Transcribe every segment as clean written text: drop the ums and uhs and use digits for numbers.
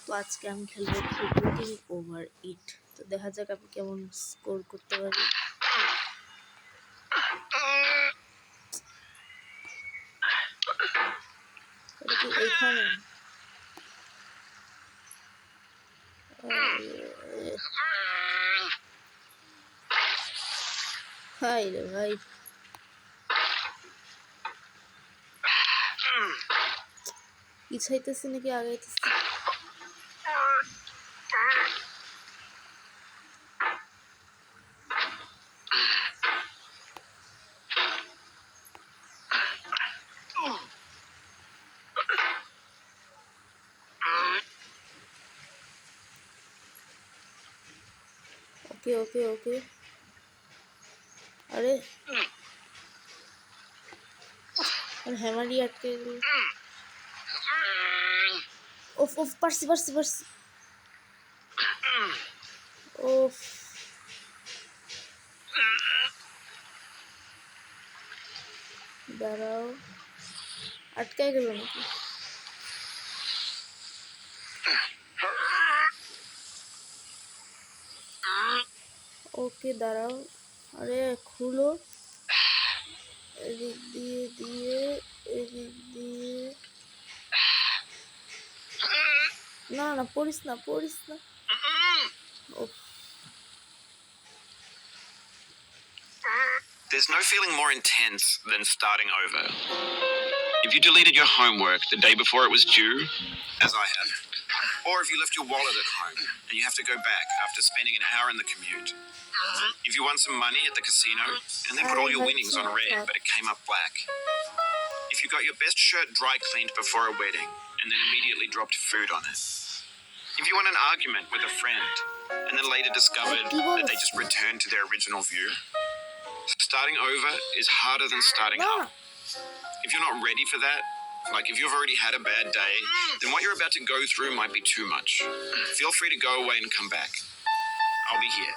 তো আজকে আমি খেলবো প্রোটিন ওভার ইট। তো দেখা যাক আমি কেমন স্কোর করতে পারি। এটা কি এইখানে? হাই রে ভাই, পিছাইতেছি নাকি আগাইতেছি? ওকে ওকে ওকে, আরে হ্যামারি আটকে গেল। ওফ ওফ, পারছি পারছি পারছি। ওফ, দাঁড়াও, আটকাই গেল নাকি? ওকে দাঁড়াও, আরে খুলো, এদিক দিয়ে দিয়ে এদিক দিয়ে। না না, পড়িস না পড়িস না। There's no feeling more intense than starting over. If you deleted your homework the day before it was due, as I have, or if you left your wallet at home and you have to go back after spending an hour in the commute. If you won some money at the casino and then put all your winnings on red but it came up black. If you got your best shirt dry cleaned before a wedding and then immediately dropped food on it. If you won an argument with a friend and then later discovered that they just returned to their original view. Starting over is harder than starting up. If you're not ready for that, like if you've already had a bad day, then what you're about to go through might be too much. Feel free to go away and come back. I'll be here.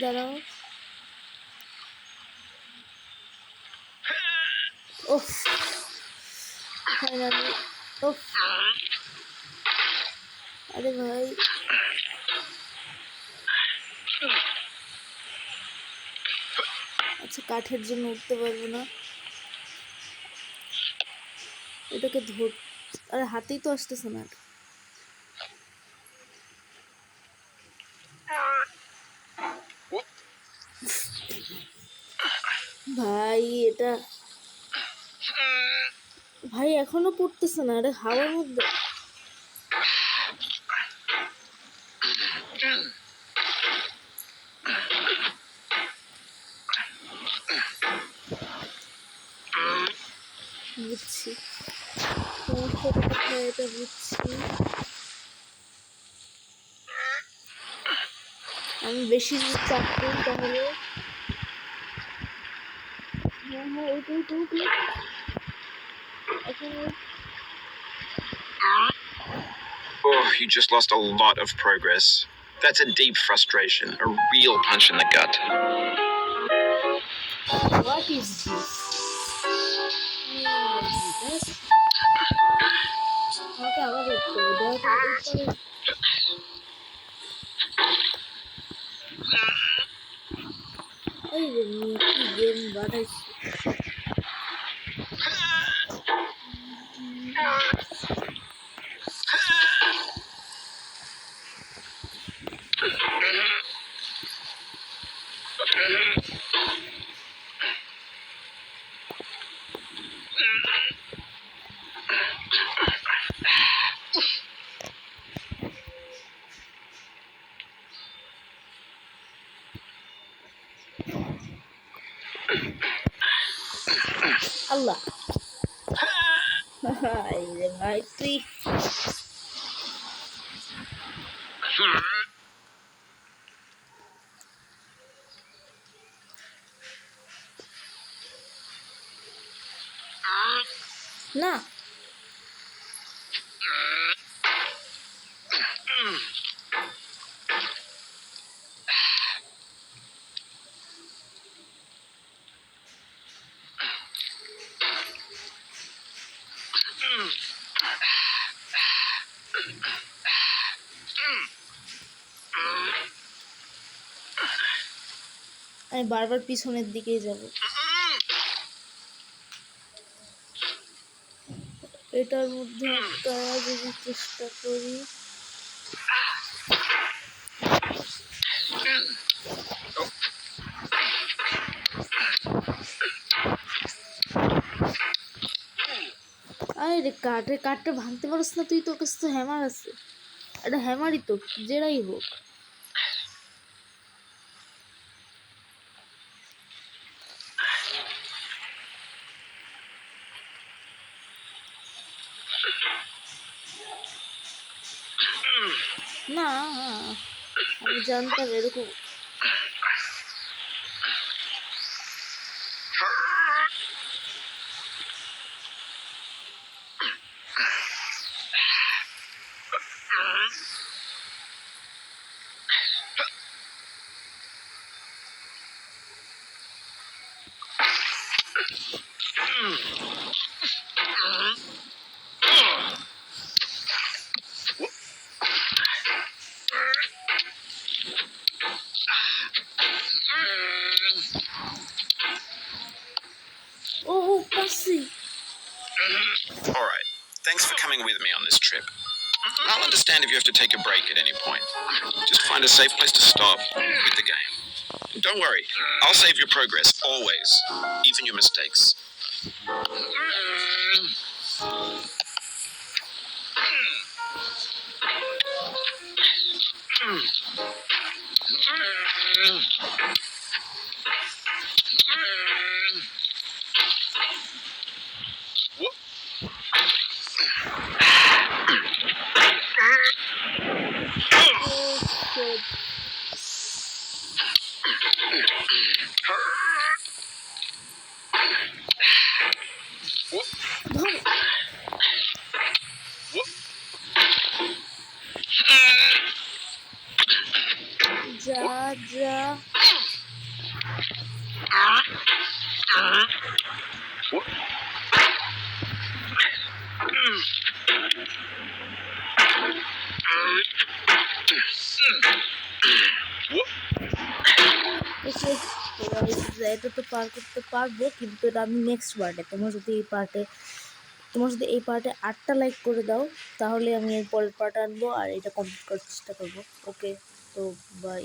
দাঁড়াও, ওফ finally, ওফ, আরে ভাই আচ্ছা, কাঠের জন্য উঠতে পারবো না, এটাকে ধর, আরে হাতেই তো আসতেছে না। ভাই এটা, ভাই এখনো পড়তেছে না, আরে হাওয়ার মধ্যে। বুঝছি সমস্যাটা কোথায়, এটা বুঝছি। আমি বেশি চাপ করি তাহলে। হ্যাঁ হ্যাঁ, Oh, you just lost a lot of progress. That's a deep frustration, a real punch in the gut. What is this? আমাকে আবার উঠতে হবে। এই যে কি গেম বানাইছি। আল্লাহ এই রে ভাই তুই না আমি বারবার পিছনের দিকেই যাব। এটার মধ্যে একটা যদি চেষ্টা করি। আরে কাঠটা ভাঙতে পারছ না তুই? তোর কাছে তো হ্যামার আছে। এটা হ্যামারই তো, যেটাই হোক। না আমি জানতাম এরকম। ও পারছি। Alright, thanks for coming with me on this trip. I'll understand if you have to take a break at any point. Just find a safe place to stop with the game. Don't worry, I'll save your progress, always, even your mistakes. যা যা ওকে, এটা তো পার করতে পারবো, কিন্তু এটা আমি next পার্টে। তোমার যদি এই পার্টে 8টা লাইক করে দাও, তাহলে আমি এর পরের পার্ট আনবো আর এটা কমপ্লিট করার চেষ্টা করবো। ওকে, তো বাই।